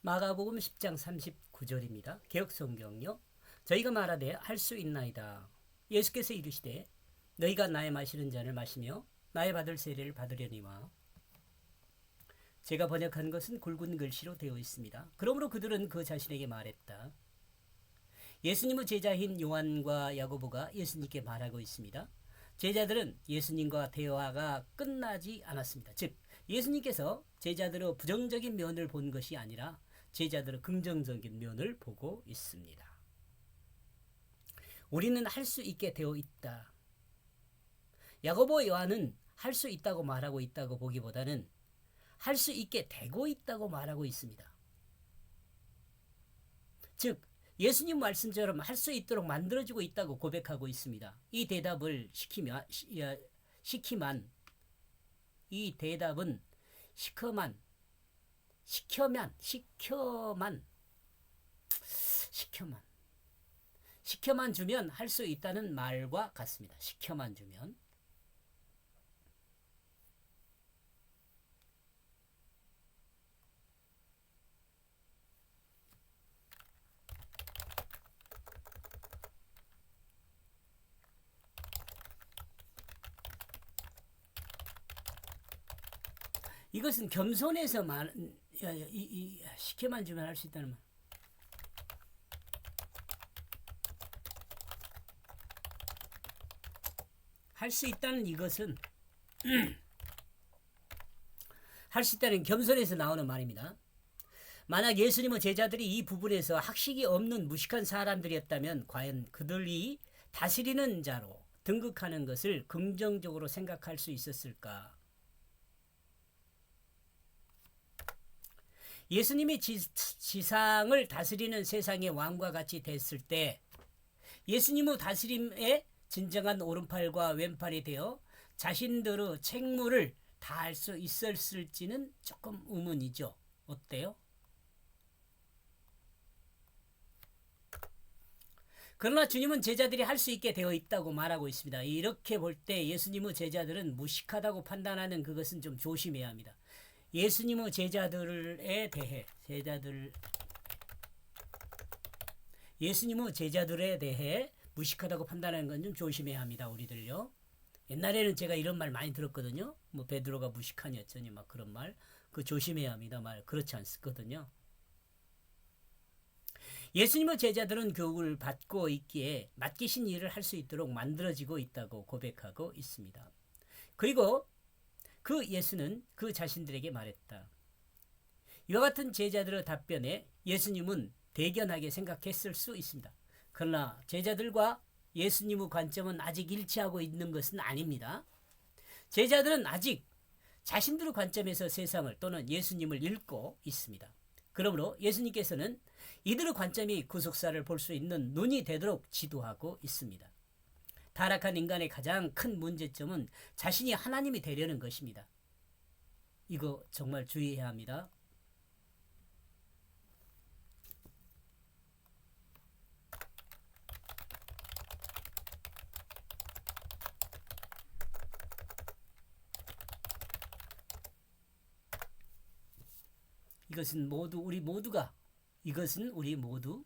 마가복음 10장 39절입니다. 개역성경요. 저희가 말하되 할 수 있나이다. 예수께서 이르시되 너희가 나의 마시는 잔을 마시며 나의 받을 세례를 받으려니와. 제가 번역한 것은 굵은 글씨로 되어 있습니다. 그러므로 그들은 그 자신에게 말했다. 예수님의 제자인 요한과 야고보가 예수님께 말하고 있습니다. 제자들은 예수님과 대화가 끝나지 않았습니다. 즉 예수님께서 제자들의 부정적인 면을 본 것이 아니라 제자들의 긍정적인 면을 보고 있습니다. 우리는 할 수 있게 되어 있다. 야고보 요한은 할 수 있다고 말하고 있다고 보기보다는 할 수 있게 되고 있다고 말하고 있습니다. 즉 예수님 말씀처럼 할 수 있도록 만들어지고 있다고 고백하고 있습니다. 이 대답은 시켜만 주면 할 수 있다는 말과 같습니다. 시켜만 주면. 이것은 겸손해서 시켜만 주면 할 수 있다는 말. 할 수 있다는 이것은 할 수 있다는 겸손에서 나오는 말입니다. 만약 예수님의 제자들이 이 부분에서 학식이 없는 무식한 사람들이었다면 과연 그들이 다스리는 자로 등극하는 것을 긍정적으로 생각할 수 있었을까? 예수님이 지상을 다스리는 세상의 왕과 같이 됐을 때 예수님의 다스림에 진정한 오른팔과 왼팔이 되어 자신들의 책무를 다할 수 있었을지는 조금 의문이죠. 어때요? 그러나 주님은 제자들이 할 수 있게 되어 있다고 말하고 있습니다. 이렇게 볼 때 예수님의 제자들은 무식하다고 판단하는 그것은 좀 조심해야 합니다. 예수님의 제자들에 대해 무식하다고 판단하는 건 좀 조심해야 합니다. 우리들요. 옛날에는 제가 이런 말 많이 들었거든요. 뭐 베드로가 무식하니 어쩌니 막 그런 말. 그 조심해야 합니다. 말 그렇지 않거든요. 예수님의 제자들은 교육을 받고 있기에 맡기신 일을 할 수 있도록 만들어지고 있다고 고백하고 있습니다. 그리고 그 예수는 그 자신들에게 말했다. 이와 같은 제자들의 답변에 예수님은 대견하게 생각했을 수 있습니다. 그러나 제자들과 예수님의 관점은 아직 일치하고 있는 것은 아닙니다. 제자들은 아직 자신들의 관점에서 세상을 또는 예수님을 읽고 있습니다. 그러므로 예수님께서는 이들의 관점이 구속사를 볼 수 있는 눈이 되도록 지도하고 있습니다. 타락한 인간의 가장 큰 문제점은 자신이 하나님이 되려는 것입니다. 이거 정말 주의해야 합니다. 이것은 우리 모두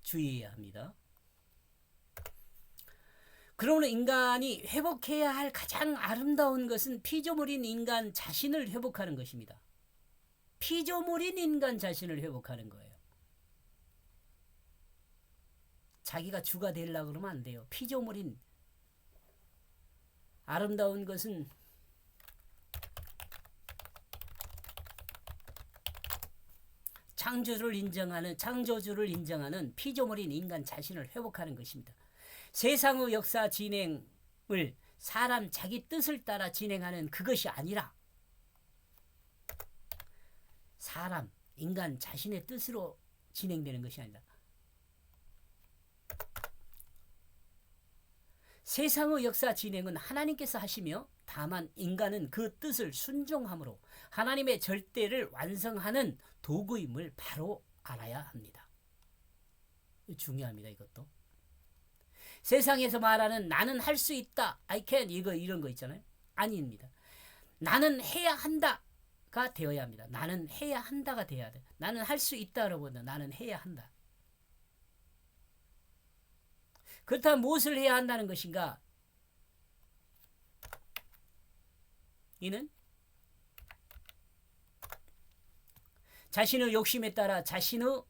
주의해야 합니다. 그러므로 인간이 회복해야 할 가장 아름다운 것은 피조물인 인간 자신을 회복하는 것입니다. 피조물인 인간 자신을 회복하는 거예요. 자기가 주가 되려고 그러면 안 돼요. 피조물인 아름다운 것은 창조주를 인정하는 피조물인 인간 자신을 회복하는 것입니다. 세상의 역사 진행을 사람 자기 뜻을 따라 진행하는 그것이 아니라 인간 자신의 뜻으로 진행되는 것이 아니라 세상의 역사 진행은 하나님께서 하시며 다만 인간은 그 뜻을 순종함으로 하나님의 절대를 완성하는 도구임을 바로 알아야 합니다. 중요합니다. 이것도. 세상에서 말하는 나는 할 수 있다, I can 이런 거 있잖아요. 아닙니다. 나는 해야 한다가 되어야 합니다. 나는 해야 한다가 돼야 돼. 나는 할 수 있다라고보다 나는 해야 한다. 그렇다면 무엇을 해야 한다는 것인가? 이는 자신의 욕심에 따라 자신의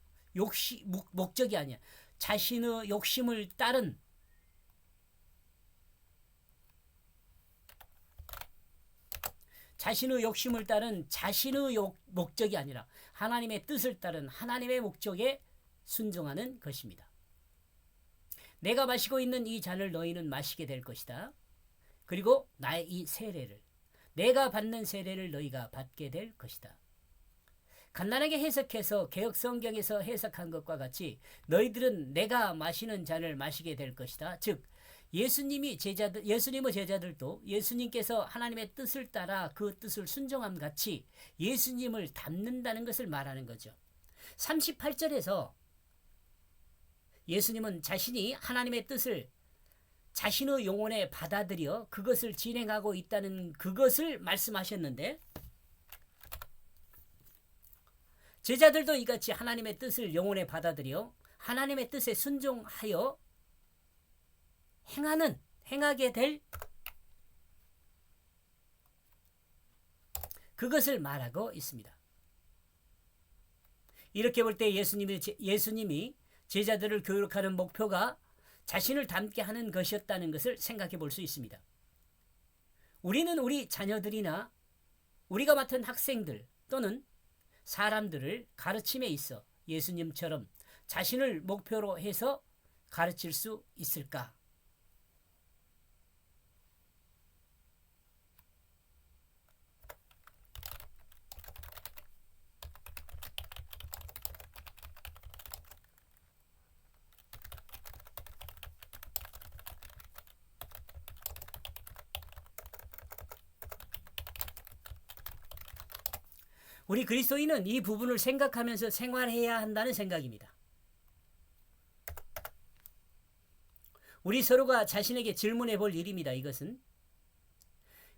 목적이 아니야. 자신의 욕심을 따른 자신의 목적이 아니라 하나님의 뜻을 따른 하나님의 목적에 순종하는 것입니다. 내가 마시고 있는 이 잔을 너희는 마시게 될 것이다. 그리고 나의 이 세례를, 내가 받는 세례를 너희가 받게 될 것이다. 간단하게 해석해서 개혁성경에서 해석한 것과 같이 너희들은 내가 마시는 잔을 마시게 될 것이다. 즉 예수님의 제자들도 예수님께서 하나님의 뜻을 따라 그 뜻을 순종함 같이 예수님을 닮는다는 것을 말하는 거죠. 38절에서 예수님은 자신이 하나님의 뜻을 자신의 영혼에 받아들여 그것을 진행하고 있다는 그것을 말씀하셨는데, 제자들도 이같이 하나님의 뜻을 영혼에 받아들여 하나님의 뜻에 순종하여 행하게 될 그것을 말하고 있습니다. 이렇게 볼 때 예수님이 제자들을 교육하는 목표가 자신을 닮게 하는 것이었다는 것을 생각해 볼 수 있습니다. 우리는 우리 자녀들이나 우리가 맡은 학생들 또는 사람들을 가르침에 있어 예수님처럼 자신을 목표로 해서 가르칠 수 있을까? 우리 그리스도인은 이 부분을 생각하면서 생활해야 한다는 생각입니다. 우리 서로가 자신에게 질문해 볼 일입니다. 이것은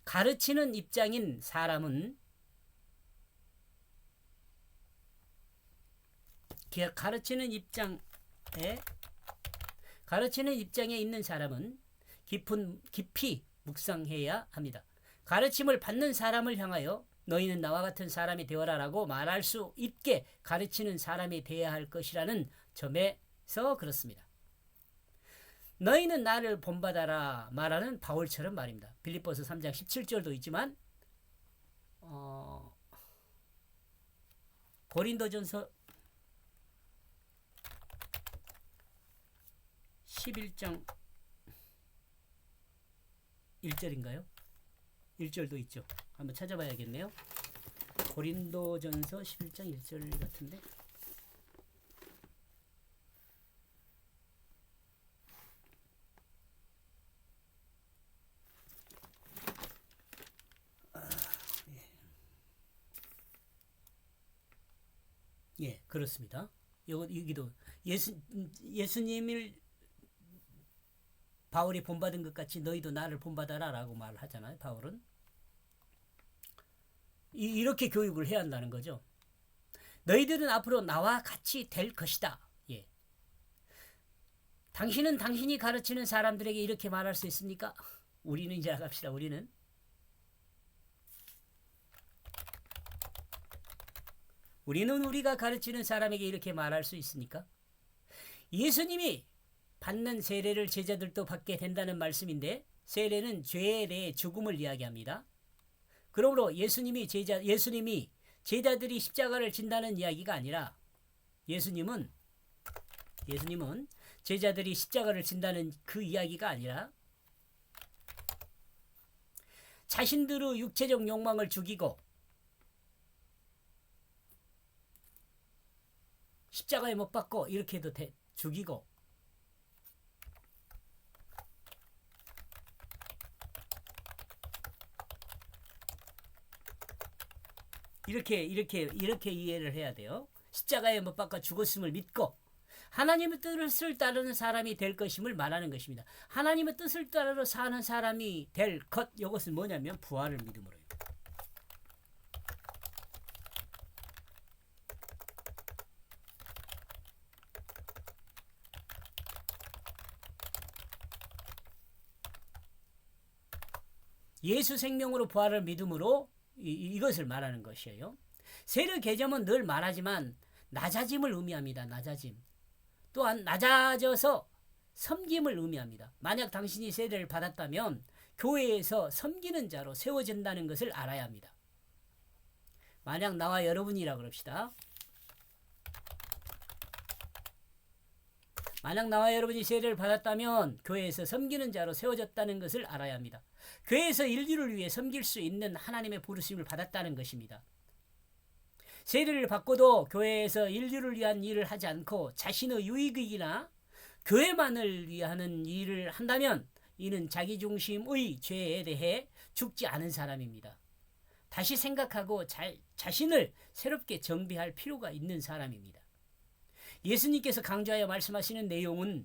가르치는 입장인 사람은 가르치는 입장에 있는 사람은 깊이 묵상해야 합니다. 가르침을 받는 사람을 향하여 너희는 나와 같은 사람이 되어라라고 말할 수 있게 가르치는 사람이 되어야 할 것이라는 점에서 그렇습니다. 너희는 나를 본받아라 말하는 바울처럼 말입니다. 빌립보서 3장 17절도 있지만 고린도전서 11장 1절인가요? 1절도 있죠. 한번 찾아봐야겠네요. 고린도전서 11장 1절 같은데. 예, 그렇습니다. 여기도 예수님을 바울이 본받은 것 같이 너희도 나를 본받아라 라고 말하잖아요. 바울은 이렇게 교육을 해야 한다는 거죠. 너희들은 앞으로 나와 같이 될 것이다. 예. 당신은 당신이 가르치는 사람들에게 이렇게 말할 수 있습니까? 우리는 이제 나갑시다. 우리는 우리가 가르치는 사람에게 이렇게 말할 수 있습니까? 예수님이 받는 세례를 제자들도 받게 된다는 말씀인데, 세례는 죄에 대해 죽음을 이야기합니다. 그러므로 예수님이 제자들이 십자가를 진다는 이야기가 아니라 예수님은 제자들이 십자가를 진다는 그 이야기가 아니라 자신들의 육체적 욕망을 죽이고 십자가에 못 박고 이렇게 해도 죽이고 이렇게 이해를 해야 돼요. 십자가에 못 박아 죽었음을 믿고 하나님의 뜻을 따르는 사람이 될 것임을 말하는 것입니다. 하나님의 뜻을 따르러 사는 사람이 될 것, 이것은 뭐냐면 부활을 믿음으로요. 예수 생명으로 부활을 믿음으로 이것을 말하는 것이에요. 세례 개점은 늘 말하지만 낮아짐을 의미합니다. 낮아짐. 또한 낮아져서 섬김을 의미합니다. 만약 당신이 세례를 받았다면 교회에서 섬기는 자로 세워진다는 것을 알아야 합니다. 만약 나와 여러분이라 그럽시다. 만약 나와 여러분이 세례를 받았다면 교회에서 섬기는 자로 세워졌다는 것을 알아야 합니다. 교회에서 인류를 위해 섬길 수 있는 하나님의 부르심을 받았다는 것입니다. 세례를 받고도 교회에서 인류를 위한 일을 하지 않고 자신의 유익이나 교회만을 위하는 일을 한다면 이는 자기중심의 죄에 대해 죽지 않은 사람입니다. 다시 생각하고 자신을 새롭게 정비할 필요가 있는 사람입니다. 예수님께서 강조하여 말씀하시는 내용은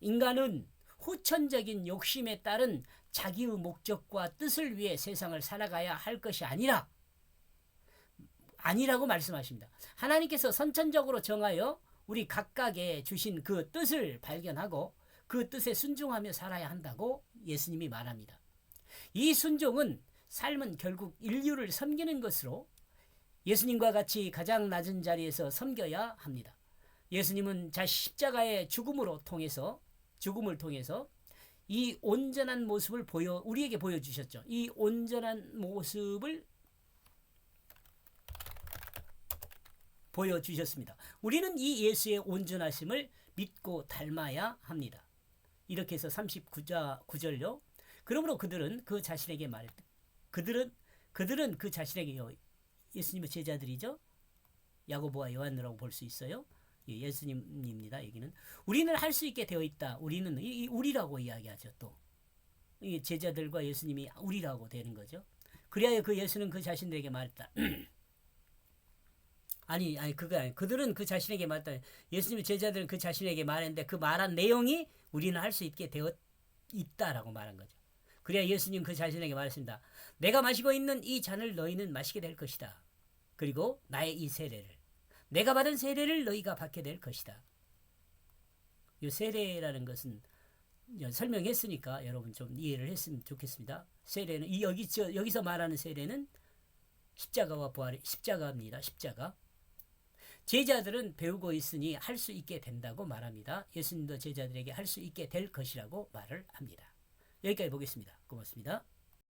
인간은 후천적인 욕심에 따른 자기의 목적과 뜻을 위해 세상을 살아가야 할 것이 아니라고 말씀하십니다. 하나님께서 선천적으로 정하여 우리 각각에 주신 그 뜻을 발견하고 그 뜻에 순종하며 살아야 한다고 예수님이 말합니다. 이 순종은 삶은 결국 인류를 섬기는 것으로 예수님과 같이 가장 낮은 자리에서 섬겨야 합니다. 예수님은 십자가의 죽음을 통해서 이 온전한 모습을 우리에게 보여주셨죠. 이 온전한 모습을 보여주셨습니다. 우리는 이 예수의 온전하심을 믿고 닮아야 합니다. 이렇게 해서 39절요. 그러므로 그들은 그 자신에게 말했다. 그들은 그 자신에게 예수님의 제자들이죠. 야고보와 요한이라고 볼 수 있어요. 예수님입니다. 여기는 우리는 할 수 있게 되어 있다. 우리는 우리라고 이야기하죠. 또 제자들과 예수님이 우리라고 되는 거죠. 그리하여 그 예수는 그 자신들에게 말했다. 아니 그거 아니. 그들은 그 자신에게 말했다. 예수님의 제자들은 그 자신에게 말했는데 그 말한 내용이 우리는 할 수 있게 되어 있다라고 말한 거죠. 그래야 예수님 그 자신에게 말했습니다. 내가 마시고 있는 이 잔을 너희는 마시게 될 것이다. 그리고 나의 이 세례를 내가 받은 세례를 너희가 받게 될 것이다. 이 세례라는 것은 설명했으니까 여러분 좀 이해를 했으면 좋겠습니다. 세례는 여기서 말하는 세례는 십자가와 부활의 십자가입니다. 십자가. 제자들은 배우고 있으니 할 수 있게 된다고 말합니다. 예수님도 제자들에게 할 수 있게 될 것이라고 말을 합니다. 여기까지 보겠습니다. 고맙습니다.